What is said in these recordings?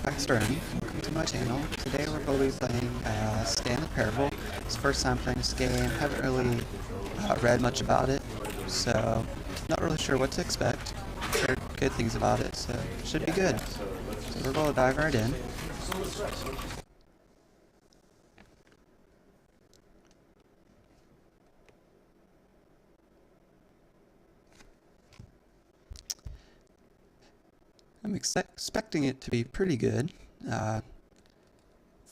Paxtoroni. Welcome to my channel. Today we're going to be playing Stanley Parable. It's the first time playing this game. Haven't really read much about it, so not really sure what to expect. Heard good things about it, so it should be good. So we're going to dive right in. I'm expecting it to be pretty good. I've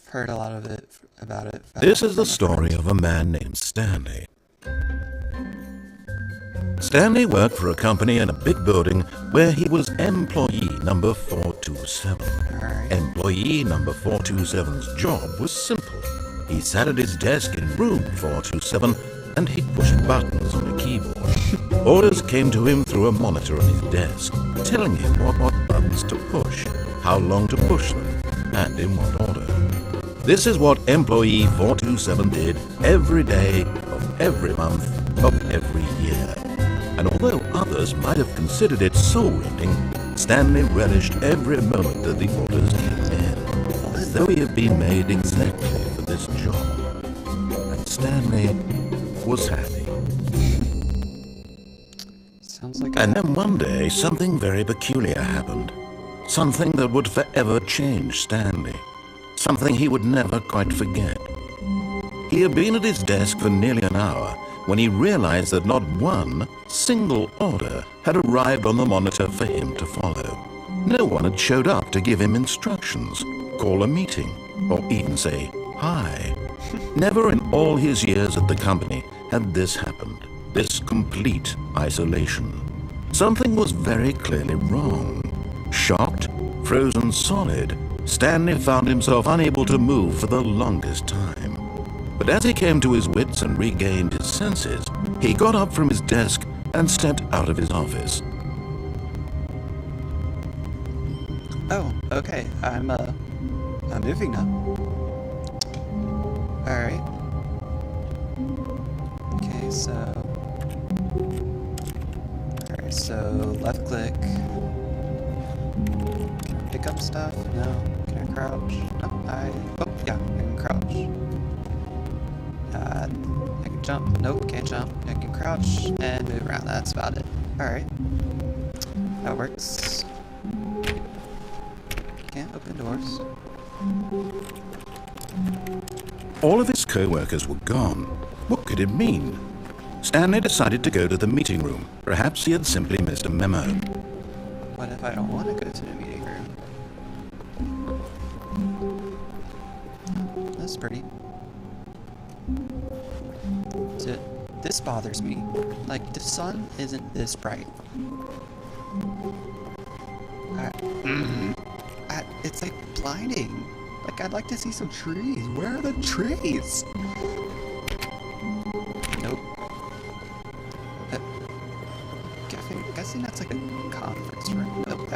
heard a lot of it about it. This is the story of a man named Stanley. Stanley worked for a company in a big building where he was employee number 427. Alright. Employee number 427's job was simple. He sat at his desk in room 427 and he pushed buttons on a keyboard. Orders came to him through a monitor on his desk, telling him what buttons to push, how long to push them, and in what order. This is what employee 427 did every day of every month of every year. And although others might have considered it soul-rending, Stanley relished every moment that the orders came in, as though he had been made exactly for this job. And Stanley was happy. Sounds like And then one day, something very peculiar happened. Something that would forever change Stanley. Something he would never quite forget. He had been at his desk for nearly an hour when he realized that not one single order had arrived on the monitor for him to follow. No one had showed up to give him instructions, call a meeting, or even say hi. Never in all his years at the company had this happened, this complete isolation. Something was very clearly wrong. Shocked, frozen solid, Stanley found himself unable to move for the longest time. But as he came to his wits and regained his senses, he got up from his desk and stepped out of his office. Oh, okay. I'm moving now. Alright. Okay, so... Alright, so left click. Can I pick up stuff? No. Can I crouch? No, oh, yeah, I can crouch. I can jump. Nope, can't jump. I can crouch and move around. That's about it. Alright. That works. Can't open doors. All of his co-workers were gone. What could it mean? Stanley decided to go to the meeting room. Perhaps he had simply missed a memo. What if I don't want to go to the meeting room? That's pretty. This bothers me. Like, the sun isn't this bright. It's like blinding. Like, I'd like to see some trees. Where are the trees? Nope. Guessing that's like a conference room. Nope,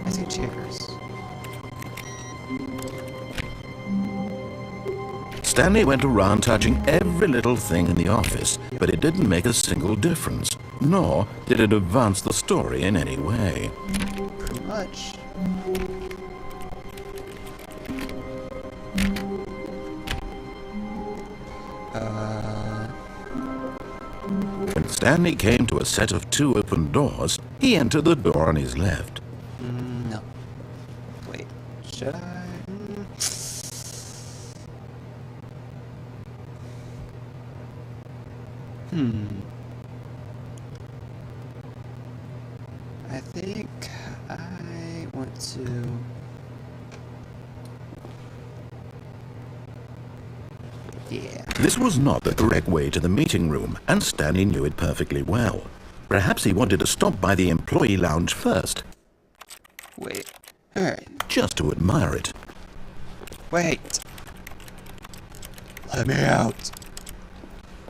I see chairs. Stanley went around touching every little thing in the office, but it didn't make a single difference, nor did it advance the story in any way. Pretty much. When Stanley came to a set of 2 open doors, he entered the door on his left. No. Wait, should I? I think I want to... Yeah. This was not the correct way to the meeting room, and Stanley knew it perfectly well. Perhaps he wanted to stop by the employee lounge first. Wait. Alright. Just to admire it. Wait. Let me out.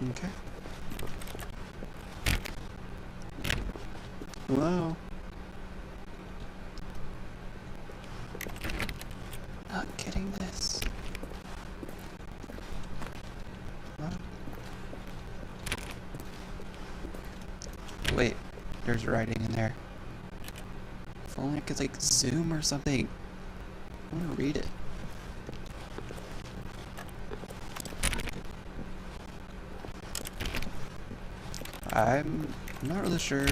Okay. Hello? Not getting this. Hello? Wait, there's writing in there. If only I could, like, zoom or something. I want to read it. I'm not really sure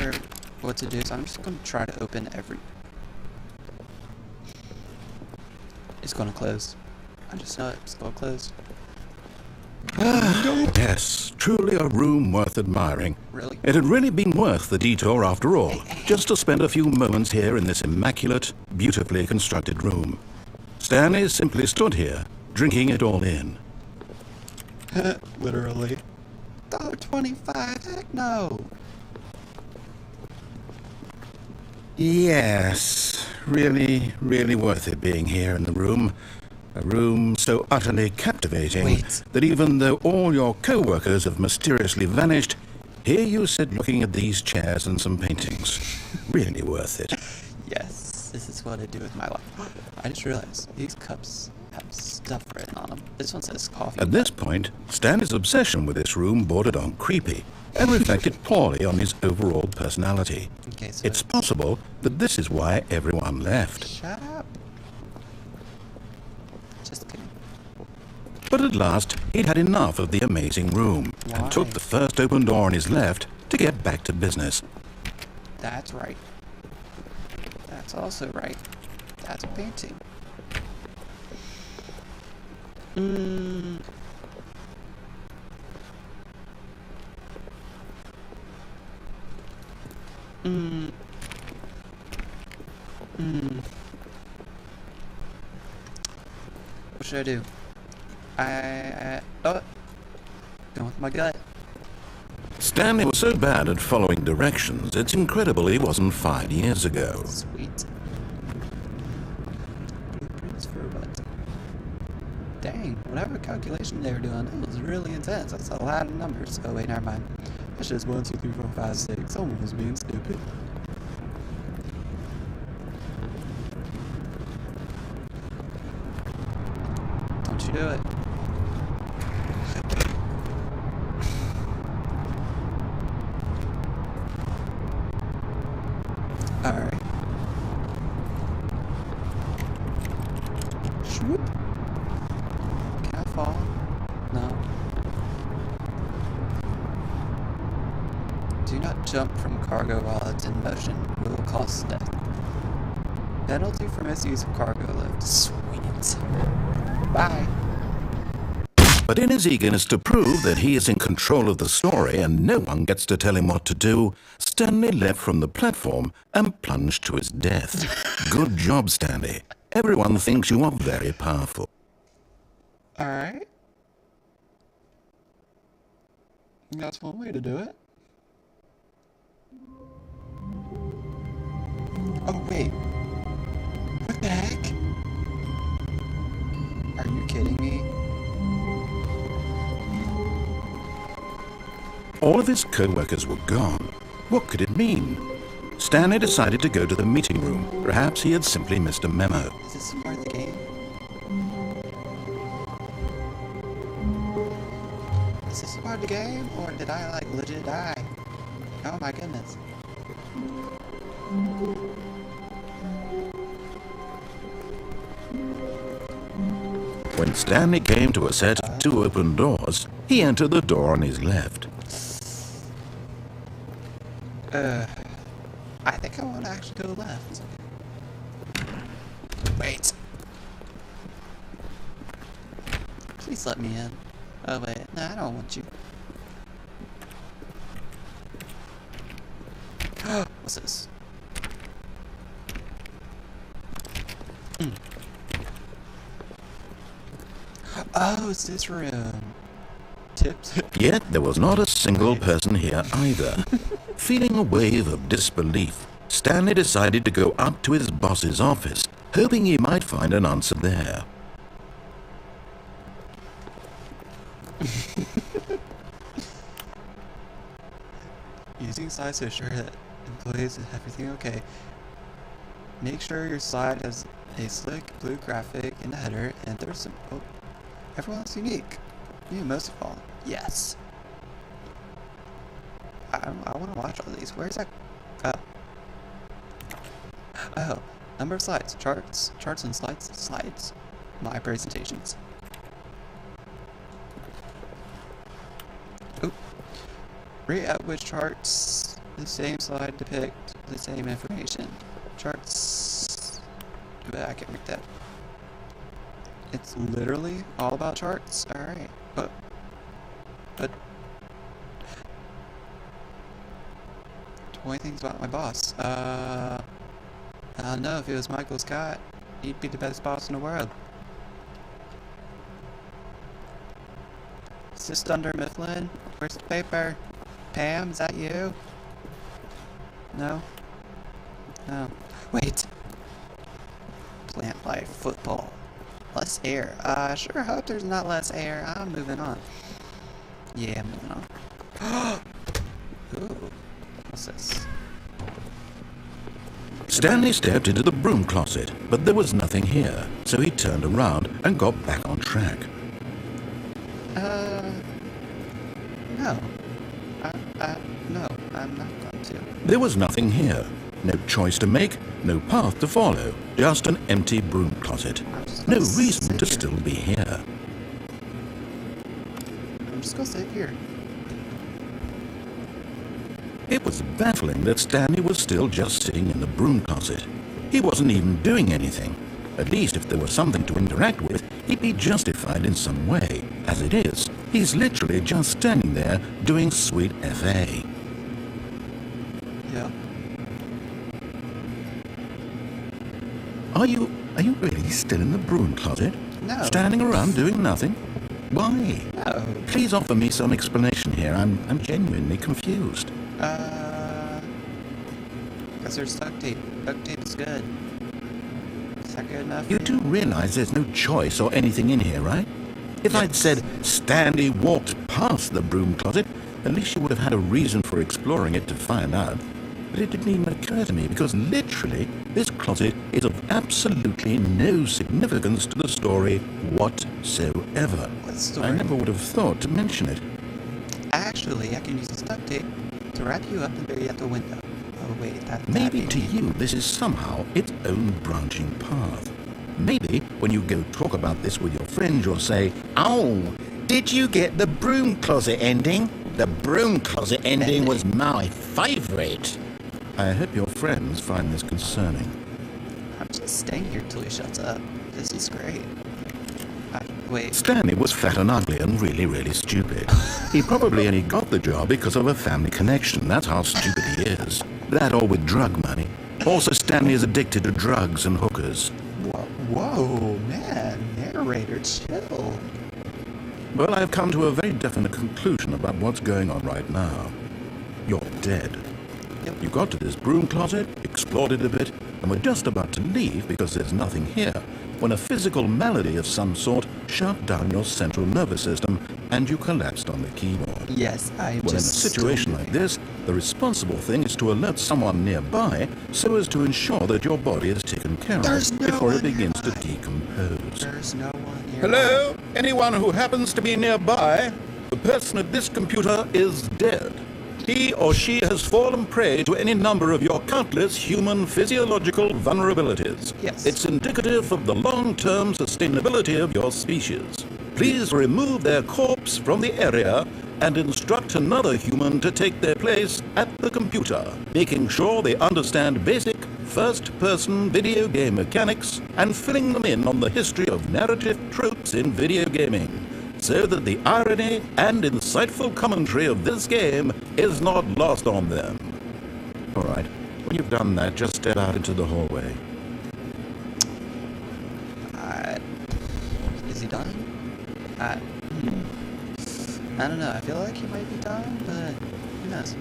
what to do, so I'm just going to try to open every... It's going to close. I just know it's going to close. Yes, truly a room worth admiring. Really? It had really been worth the detour after all, just to spend a few moments here in this immaculate, beautifully constructed room. Stanley simply stood here, drinking it all in. Literally. $1.25? Heck no! Yes, really, really worth it being here in the room. A room so utterly captivating that even though all your co-workers have mysteriously vanished, here you sit looking at these chairs and some paintings. Really worth it. Yes, this is what I do with my life. I just realized these cups have stuff written on them. This one says coffee. At this point, Stanley's obsession with this room bordered on creepy and reflected poorly on his overall personality. Okay, so It's possible that this is why everyone left. Shut up. Just kidding. But at last, he'd had enough of the amazing room and took the first open door on his left to get back to business. That's right. That's also right. That's a painting. What should I do? Oh, going with my gut. Stanley was so bad at following directions, it's incredible he wasn't 5 years ago. Sweet. Blueprints for what? Dang, whatever calculation they were doing, it was really intense. That's a lot of numbers. Oh wait, never mind. That's just 1, 2, 3, 4, 5, 6. Someone was being stupid. Don't you do it. Alright. Swoop. Can I fall? No. Do not jump from cargo while it's in motion. It will cause death. Penalty for misuse of cargo lift. Sweet. Bye. But in his eagerness to prove that he is in control of the story and no one gets to tell him what to do, Stanley leapt from the platform and plunged to his death. Good job, Stanley. Everyone thinks you are very powerful. Alright. That's one way to do it. Oh, wait. What the heck? Are you kidding me? All of his co-workers were gone. What could it mean? Stanley decided to go to the meeting room. Perhaps he had simply missed a memo. Is this part of the game? Is this part of the game? Or did I, like, legit die? Oh my goodness. When Stanley came to a set of 2 open doors, he entered the door on his left. I think I want to actually go left. Wait. Please let me in. Oh wait, no, I don't want you. What's this? Oh, it's this room. Tips. Yet there was not a single person here either. Feeling a wave of disbelief, Stanley decided to go up to his boss's office, hoping he might find an answer there. Using slides to assure that employees have everything okay. Make sure your slide has a slick blue graphic in the header, and there's some... Oh, everyone's unique. You most of all. Yes. I want to watch all these. Where's that? Oh. Oh. Number of slides. Charts and slides. Slides. My presentations. Oop. Rate at which charts the same slide depict the same information. Charts. I can't read that. It's literally all about charts? Alright. But 20 things about my boss. I don't know, if it was Michael Scott, he'd be the best boss in the world. Is this Dunder Mifflin? Where's the paper? Pam, is that you? No? No. Wait! Plant life football. Less air. Sure hope there's not less air. I'm moving on. Yeah, I'm moving on. Ooh. What's this? Stanley stepped into the broom closet, but there was nothing here, so he turned around and got back on track. No. No, I'm not going to. There was nothing here. No choice to make, no path to follow, just an empty broom closet. No reason to still be here. I'm just gonna sit here. It was baffling that Stanley was still just sitting in the broom closet. He wasn't even doing anything. At least if there was something to interact with, he'd be justified in some way. As it is, he's literally just standing there doing sweet FA. Yeah. Are you really still in the broom closet? No. Standing around doing nothing? Why? No. Please offer me some explanation here. I'm genuinely confused. Because there's duct tape. Duct tape is good. Is that good enough? You do realize there's no choice or anything in here, right? If I'd said Stanley walked past the broom closet, at least you would have had a reason for exploring it to find out. But it didn't even occur to me because literally this closet is of absolutely no significance to the story whatsoever. What story? I never would have thought to mention it. Actually, I can use this duct tape to wrap you up and bury you at the window. Oh wait, that's Maybe to you this is somehow its own branching path. Maybe when you go talk about this with your friends you'll say, "Oh, did you get the broom closet ending? The broom closet ending was my favourite." I hope your friends find this concerning. I'm just staying here till he shuts up. This is great. Wait. Stanley was fat and ugly and really, really stupid. He probably only got the job because of a family connection. That's how stupid he is. That or with drug money. Also, Stanley is addicted to drugs and hookers. Whoa, man. Narrator, chill. Well, I've come to a very definite conclusion about what's going on right now. You're dead. Yep. You got to this broom closet, explored it a bit, and were just about to leave because there's nothing here, when a physical malady of some sort shut down your central nervous system and you collapsed on the keyboard. Yes, I Well, in a situation like this, the responsible thing is to alert someone nearby so as to ensure that your body is taken care of before it begins to decompose. There's no one here. Hello? Anyone who happens to be nearby? The person at this computer is dead. He or she has fallen prey to any number of your countless human physiological vulnerabilities. Yes. It's indicative of the long-term sustainability of your species. Please remove their corpse from the area and instruct another human to take their place at the computer, making sure they understand basic first-person video game mechanics and filling them in on the history of narrative tropes in video gaming, so that the irony and insightful commentary of this game is not lost on them. All right, when you've done that, just step out into the hallway. Is he done? I don't know. I feel like he might be done, but who knows?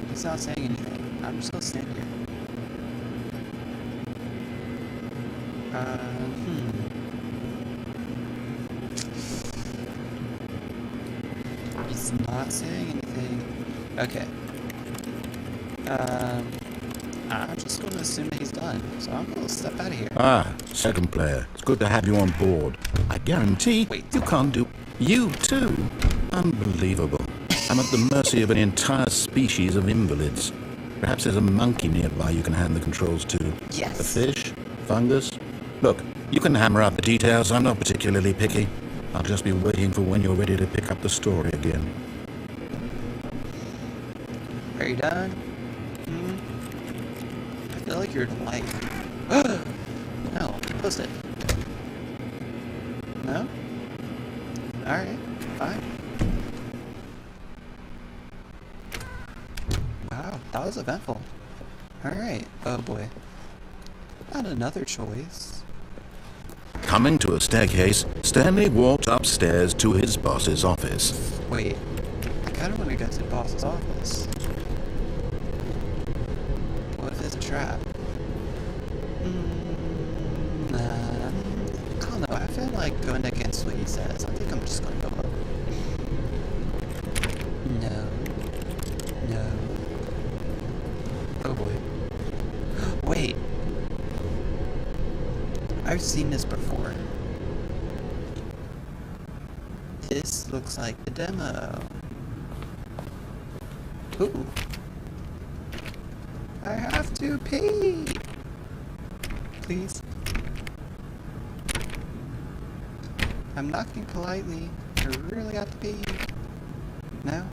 He's not saying anything. I'm just gonna stand here. He's not saying anything. Okay. I'm just gonna assume that he's done. So I'm gonna step out of here. Ah, second player. It's good to have you on board. I guarantee you can't do... You too? Unbelievable. I'm at the mercy of an entire species of invalids. Perhaps there's a monkey nearby you can hand the controls to. Yes. A fish? Fungus? Look, you can hammer out the details. I'm not particularly picky. I'll just be waiting for when you're ready to pick up the story again. Are you done? I feel like you're like... No, close it. No? Alright, fine. Wow, that was eventful. Alright, oh boy. Not another choice. Coming to a staircase, Stanley walked upstairs to his boss's office. Wait, I kinda wanna go to the boss's office. What if it's a trap? I don't know, I feel like going against what he says. I think I'm just gonna go up. No. No. Oh boy. Wait. I've seen this before. This looks like the demo. Ooh. I have to pee. Please. I'm knocking politely. I really have to pee. No?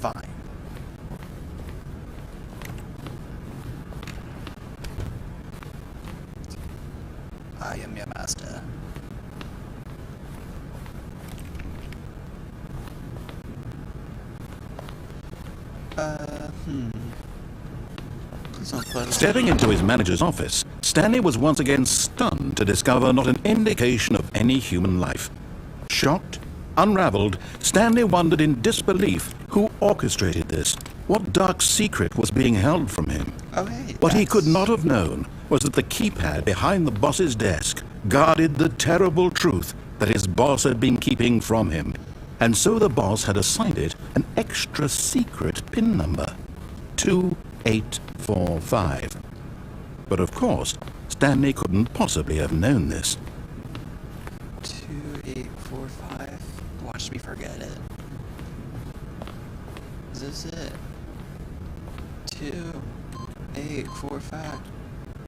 Fine. I am your master. Please don't close. Stepping into his manager's office, Stanley was once again stunned to discover not an indication of any human life. Shocked, unraveled, Stanley wondered in disbelief who orchestrated this. What dark secret was being held from him? Oh, hey. What he could not have known was that the keypad behind the boss's desk guarded the terrible truth that his boss had been keeping from him. And so the boss had assigned it an extra secret PIN number, 2845. But of course, Stanley couldn't possibly have known this. 2845. Watch me forget it. Is this it? 2845.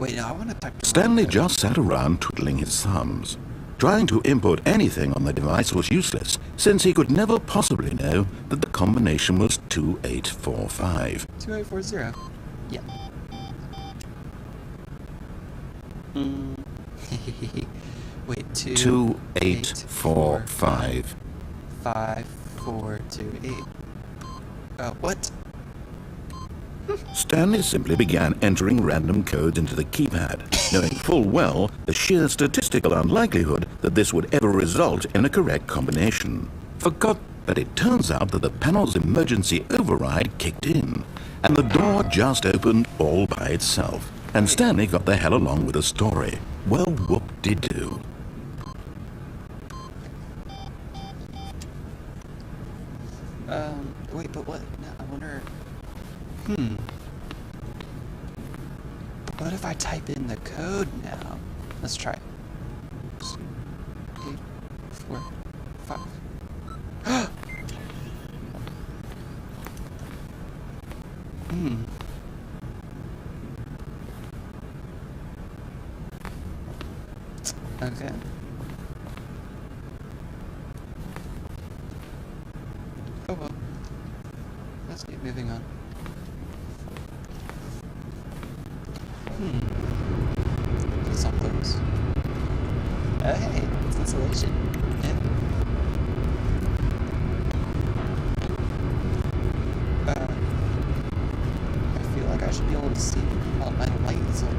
Wait, no, I want to type the Stanley wrong code. just sat around twiddling his thumbs. Trying to input anything on the device was useless, since he could never possibly know that the combination was 2845. 2840. Yeah. Wait, 2845. 5428. What? Stanley simply began entering random codes into the keypad, knowing full well the sheer statistical unlikelihood that this would ever result in a correct combination. Forgot that it turns out that the panel's emergency override kicked in, and the door just opened all by itself, and Stanley got the hell along with the story. Well, whoop-de-doo. Wait, but what? No, I wonder... What if I type in the code now? Let's try it. 8, 4, 5. Okay. Oh well. Let's keep moving on. It's not close. Oh hey, it's insulation. Yeah. I feel like I should be able to see all my lights on.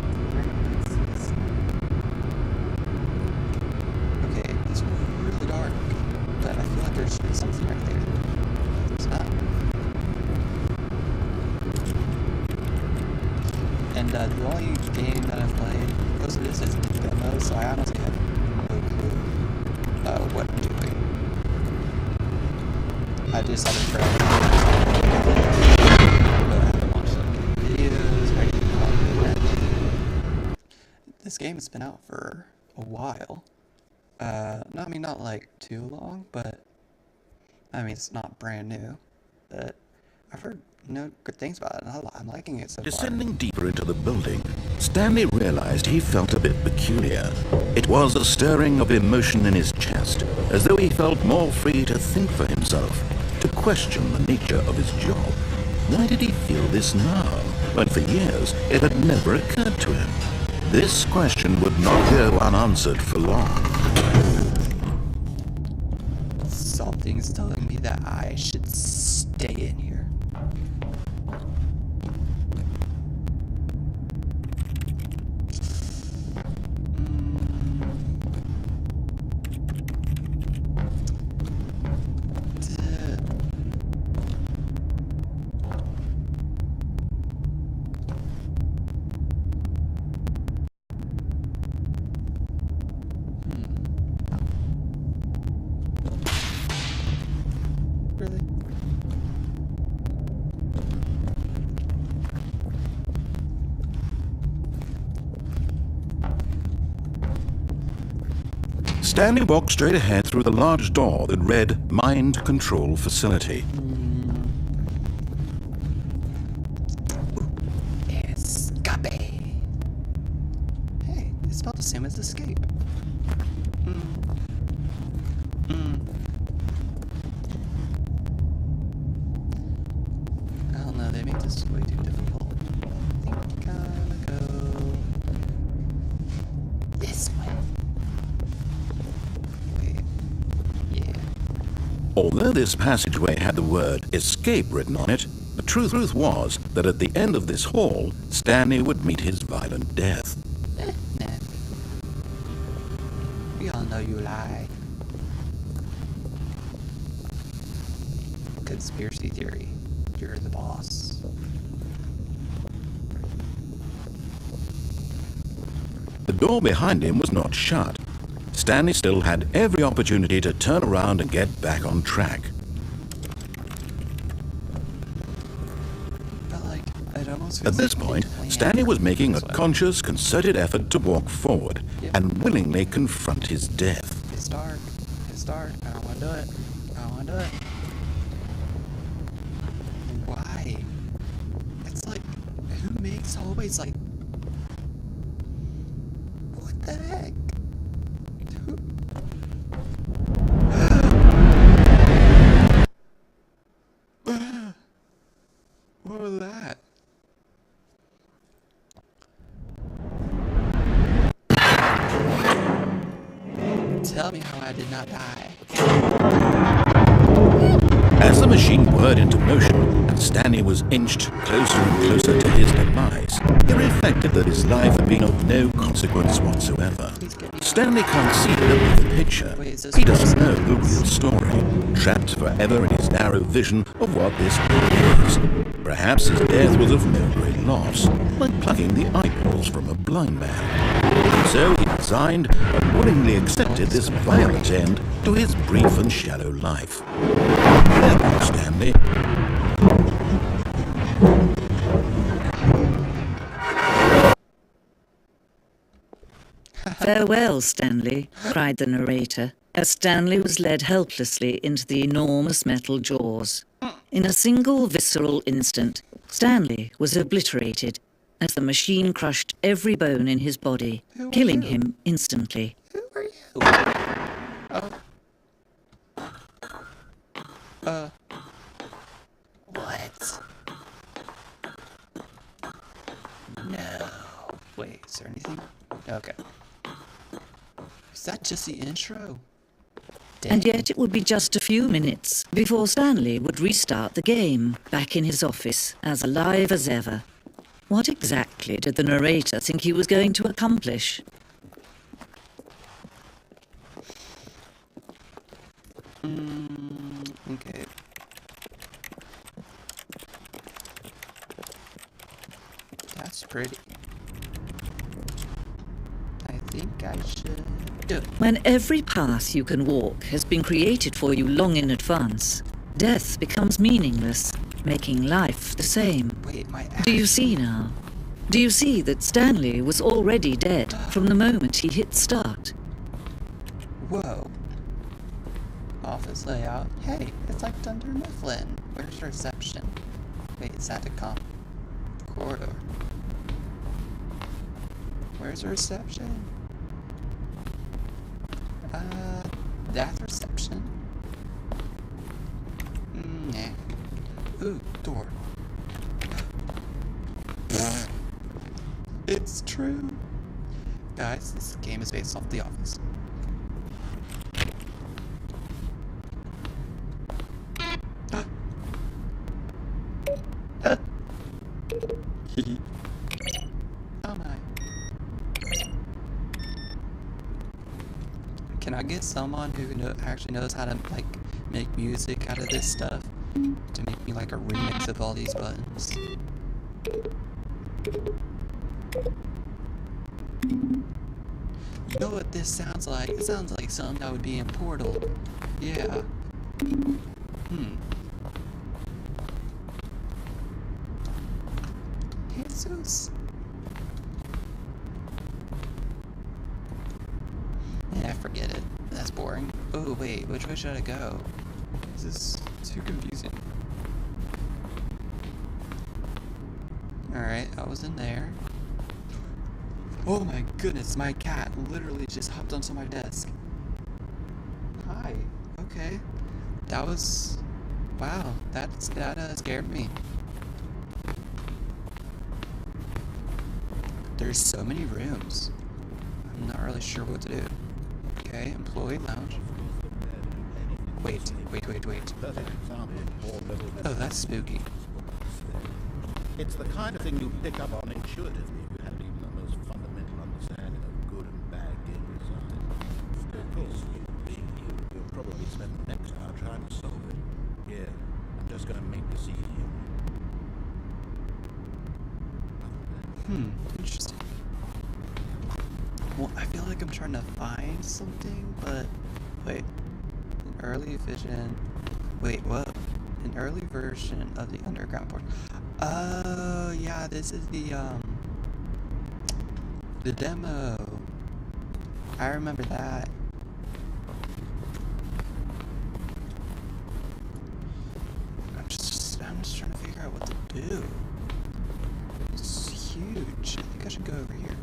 Okay, it's really dark, but I feel like there should be something right there. There's not. And the only game that I've played most of this is demo, so I honestly have no clue what I'm doing. I just have a friend. But I haven't watched like videos or anything about it. This game has been out for a while. Not like too long, but I mean it's not brand new. But I've heard good things about it. I'm liking it so far. Descending deeper into the building, Stanley realized he felt a bit peculiar. It was a stirring of emotion in his chest, as though he felt more free to think for himself, to question the nature of his job. Why did he feel this now, when for years it had never occurred to him? This question would not go unanswered for long. Something's telling me that I should stay in here. Really? Stanley walked straight ahead through the large door that read Mind Control Facility. Escape. Hey, it's spelled the same as escape. I don't know, they make this way too difficult. I think I'm gonna go this way. Wait. Yeah. Although this passageway had the word escape written on it, the truth was that at the end of this hall, Stanley would meet his violent death. Nah. We all know you lie. Conspiracy theory. You're the boss. The door behind him was not shut. Stanley still had every opportunity to turn around and get back on track. But like, it almost At feels this like point, they planned Stanley was making a this way. conscious, concerted effort to walk forward and willingly confront his death. It's dark. It's dark. I don't want to do it. I don't want to do it. Why? It's like, who makes hallways like... What the heck? Who... What was that? Tell me how I did not die. As the machine whirred into motion and Stanley was inched closer and closer to his demise, he reflected that his life had been of no consequence whatsoever. Stanley can't see beneath the picture. He doesn't know the real story, trapped forever in his narrow vision of what this world is. Perhaps his death was of no great loss, like plucking the eyeballs from a blind man. So he resigned and willingly accepted this violent end to his brief and shallow life. Farewell, Stanley. Farewell, Stanley, cried the narrator, as Stanley was led helplessly into the enormous metal jaws. In a single visceral instant, Stanley was obliterated as the machine crushed every bone in his body, killing him instantly. Who are you? What? No. Wait, is there anything? Okay. Is that just the intro? And yet it would be just a few minutes before Stanley would restart the game, back in his office, as alive as ever. What exactly did the narrator think he was going to accomplish? Okay. That's pretty. I think I should do it. When every path you can walk has been created for you long in advance, death becomes meaningless, making life the same. Wait, my Do you see now? Do you see that Stanley was already dead from the moment he hit start? Whoa. Office layout. Hey, it's like Dunder Mifflin. Where's reception? Wait, is that the corridor? Where's the reception? That reception? Nah. Ooh, door. It's true. Guys, this game is based off The Office. Oh my. Can I get someone who actually knows how to like make music out of this stuff to make me like a remix of all these buttons? You know what this sounds like? It sounds like something that would be in Portal. Yeah. Jesus. Yeah, forget it. That's boring. Oh, wait, which way should I go? This is too confusing. Alright, I was in there. Oh my goodness, my cat literally just hopped onto my desk. Hi. Okay. That was... Wow, that scared me. There's so many rooms. I'm not really sure what to do. Okay, employee lounge. Wait. Oh, that's spooky. It's the kind of thing you pick up on intuitively if you have even the most fundamental understanding of good and bad game design. Of course, you'll probably spend the next hour trying to solve it. Yeah, I'm just going to make this easy. Interesting. Well, I feel like I'm trying to find something, but wait. An early vision. Wait, what? An early version of the underground port. Oh, yeah, this is the demo. I remember that. I'm just trying to figure out what to do. It's huge. I think I should go over here.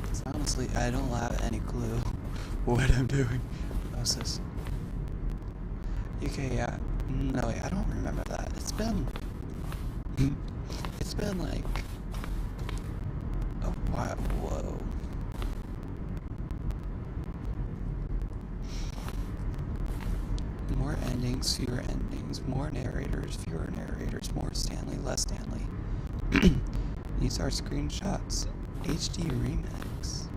'Cause honestly, I don't have any clue what I'm doing. What's this? Okay, yeah. No, wait, I don't remember that. It's been like a while. Whoa. More endings, fewer endings. More narrators, fewer narrators. More Stanley, less Stanley. These are screenshots. HD remix.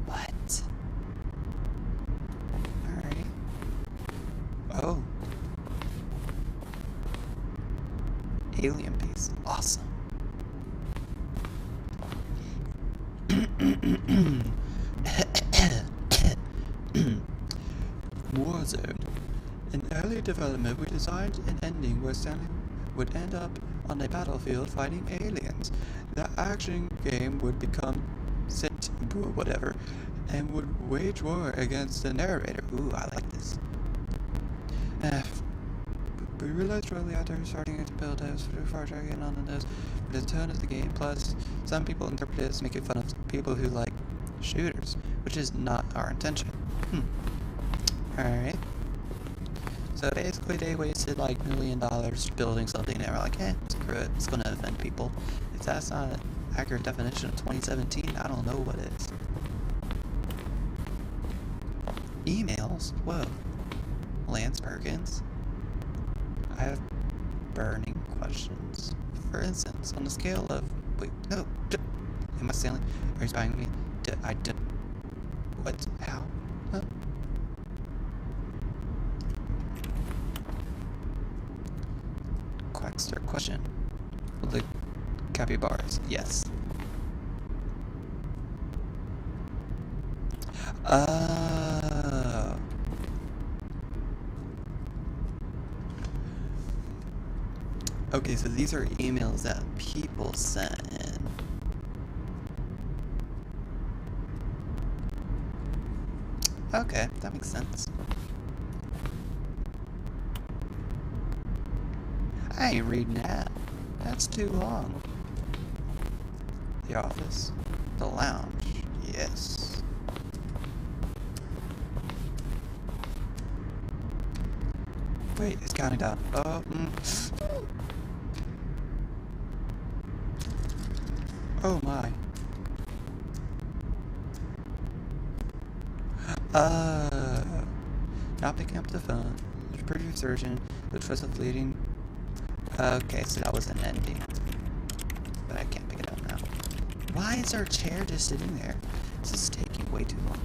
What? Alright. Oh. Alien base. Awesome. Warzone. In early development, we designed an ending where Stanley would end up on a battlefield fighting aliens. The action game would become sent, whatever, and would wage war against the narrator. Ooh, I like this. We realized shortly after starting to build it was too far dragging on the nose with the tone of the game. Plus, some people interpret it as making fun of people who like shooters, which is not our intention. Alright. So basically they wasted like $1 million building something and they were like, screw it, it's gonna offend people. If that's not an accurate definition of 2017, I don't know what is. Emails? Whoa. Lance Perkins. I have burning questions. For instance, on a scale of... Wait, no. Am I Stanley? Are you spying me? What? How? Huh? Quackster question. Will the capybaras? Yes. Okay, so these are emails that people sent in. Okay, that makes sense. I ain't reading that. That's too long. The office. The lounge. Yes. Wait, it's counting down. Oh, Oh my. Not picking up the phone. There's a pretty surgeon, which was a fleeting. Okay, so that was an ending. But I can't pick it up now. Why is our chair just sitting there? This is taking way too long.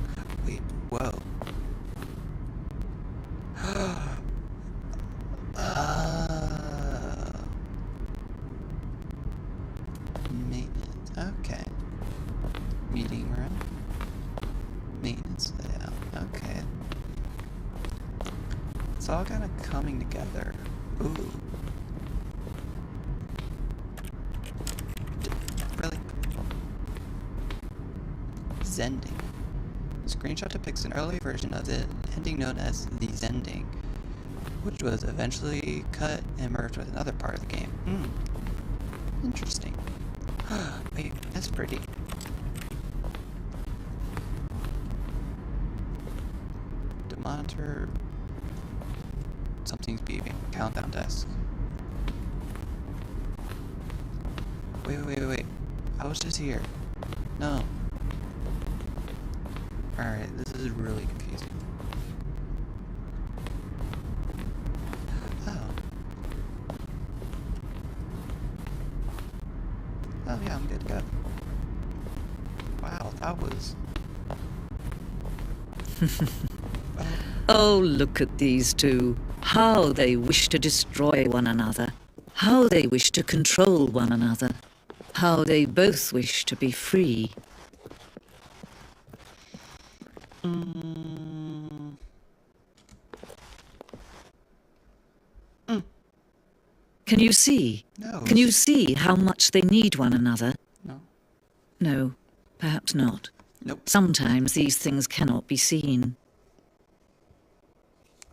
Wait, whoa. Maintenance. Okay. Meeting room. Maintenance layout. Okay. It's all kind of coming together. Ooh. Really? Zending. The screenshot depicts an early version of the ending known as the Zending, which was eventually cut and merged with another part of the game. Interesting. Wait, that's pretty. To monitor... Something's beeping. Countdown desk. Wait. I was just here. No. Alright, this is really confusing. Oh yeah, I'm good to go. Wow, that was... Oh, look at these two. How they wish to destroy one another. How they wish to control one another. How they both wish to be free. Can you see? No. Can you see how much they need one another? No. No, perhaps not. Nope. Sometimes these things cannot be seen.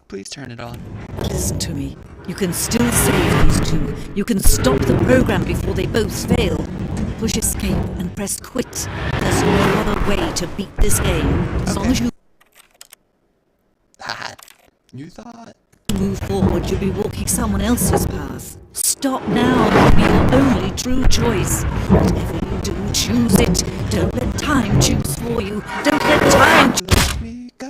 Please turn it on. Listen to me. You can still save these two. You can stop the program before they both fail. Push escape and press quit. There's no other way to beat this game. As long as you You thought? move forward, you'll be walking someone else's path. Stop now. It'll be your only true choice. Whatever you do, choose it. Don't let time choose for you. Don't let time Let me go.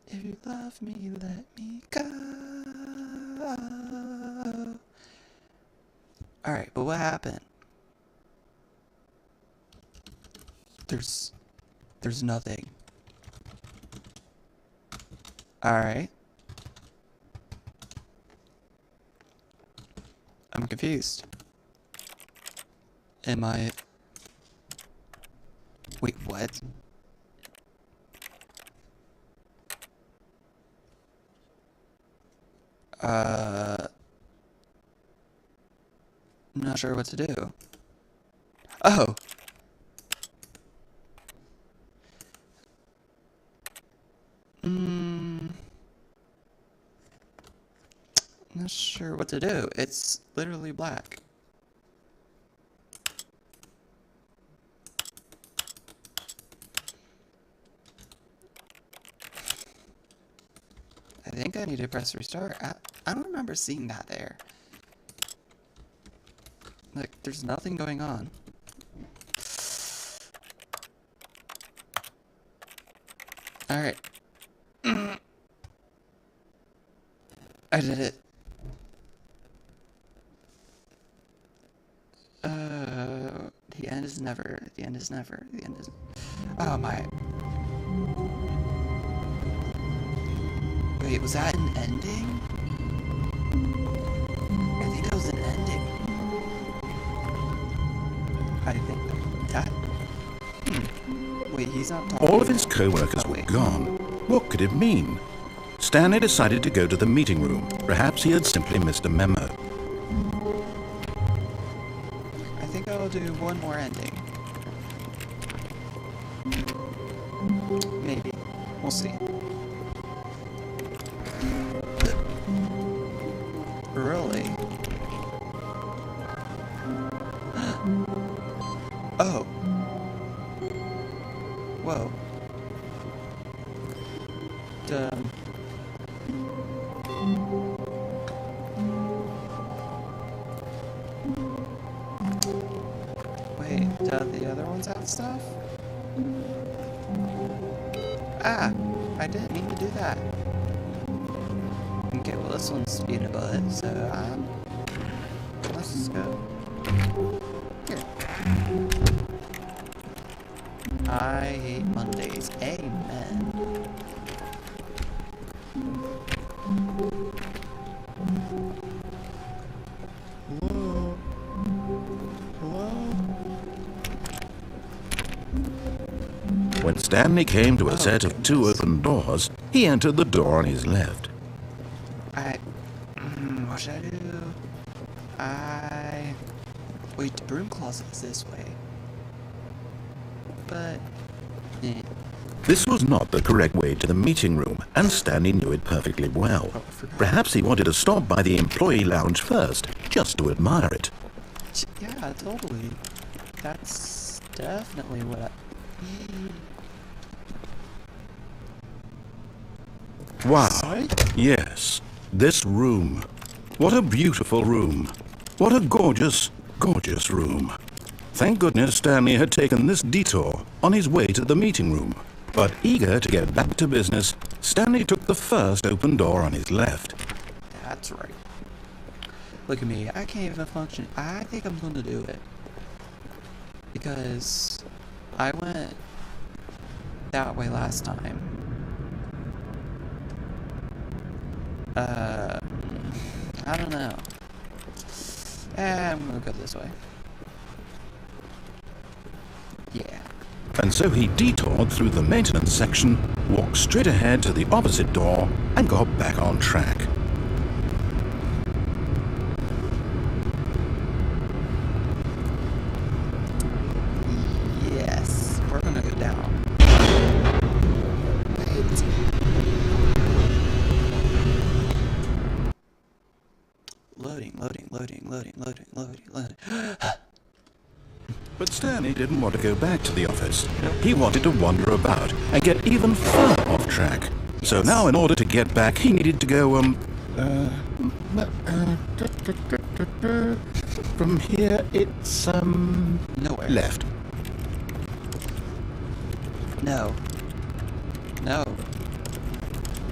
If you love me, let me go. Alright, but what happened? There's nothing. Alright. I'm confused. Am I... Wait, what? I'm not sure what to do. Oh! Not sure what to do. It's literally black. I think I need to press restart. I don't remember seeing that there. Like, there's nothing going on. Alright. I did it. The end is never. The end is never. The end is... Oh my... Wait, was that an ending? I think that was an ending. I think that... Wait, he's not talking. All of his co-workers were gone. What could it mean? Stanley decided to go to the meeting room. Perhaps he had simply missed a memo. I think I'll do one more ending. Maybe. We'll see. Really? Oh. Whoa. Wait, do the other ones have stuff? Ah! I didn't mean to do that. Okay, well this one's being a butt, so let's just go. Here. I hate Mondays. Amen. Hello? Hello? When Stanley came to a set of 2 open doors, he entered the door on his left. What should I do? Wait, the broom closet is this way. But, This was not the correct way to the meeting room, and Stanley knew it perfectly well. Oh, I forgot. Perhaps he wanted to stop by the employee lounge first, just to admire it. Yeah, totally. That's definitely what I... Wow. Sorry? Yes, this room. What a beautiful room. What a gorgeous, gorgeous room. Thank goodness Stanley had taken this detour on his way to the meeting room. But eager to get back to business, Stanley took the first open door on his left. That's right. Look at me, I can't even function. I think I'm gonna do it. Because I went that way last time. I don't know. I'm gonna go this way. Yeah. And so he detoured through the maintenance section, walked straight ahead to the opposite door, and got back on track. Yes, we're gonna go down. Wait. Loading. But Stanley didn't want to go back to the office. He wanted to wander about and get even further off track. So now in order to get back, he needed to go, from here it's, Nowhere. left. No.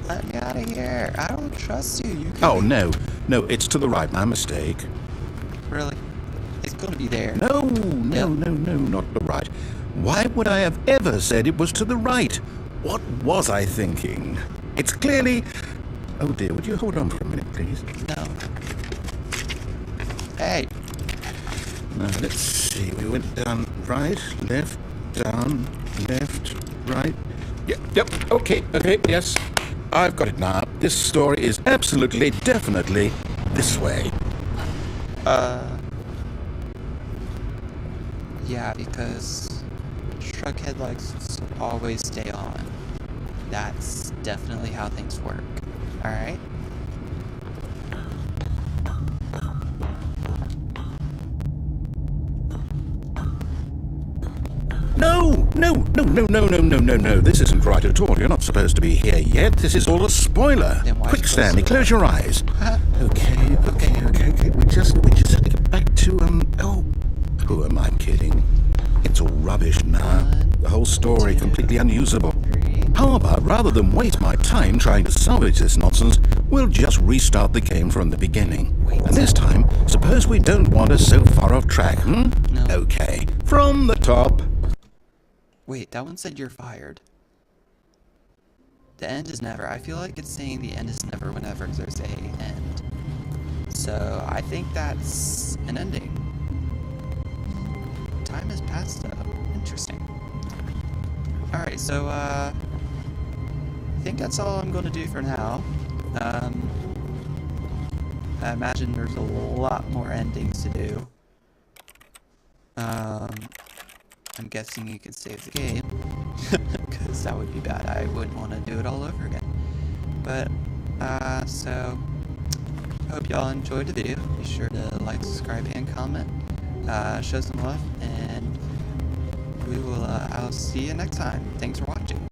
Let me out of here. I don't trust you. You can Oh, no, it's to the right, my mistake. Really? It's gonna be there. No, not the right. Why would I have ever said it was to the right? What was I thinking? It's clearly... Oh dear, would you hold on for a minute, please? No. Hey. Now, let's see, we went down right, left, down, left, right. Yep, okay, yes. I've got it now. This story is absolutely, definitely this way. Yeah, because truck headlights always stay on. That's definitely how things work. Alright? No. This isn't right at all. You're not supposed to be here yet. This is all a spoiler. Then why Quick, are you Stanley, supposed to- close your eyes. Okay. We just have to get back to, who am I kidding? It's all rubbish now. The whole story completely unusable. How about, rather than waste my time trying to salvage this nonsense, we'll just restart the game from the beginning. And this time, suppose we don't wander so far off track, No. Okay, from the top. Wait, that one said you're fired. The end is never. I feel like it's saying the end is never whenever there's a end. So, I think that's an ending. Time has passed though. Interesting. Alright, so, I think that's all I'm going to do for now. I imagine there's a lot more endings to do. I'm guessing you can save the game, because that would be bad. I wouldn't want to do it all over again. But, so, I hope y'all enjoyed the video. Be sure to like, subscribe, and comment. Show some love, and we will, I'll see you next time. Thanks for watching.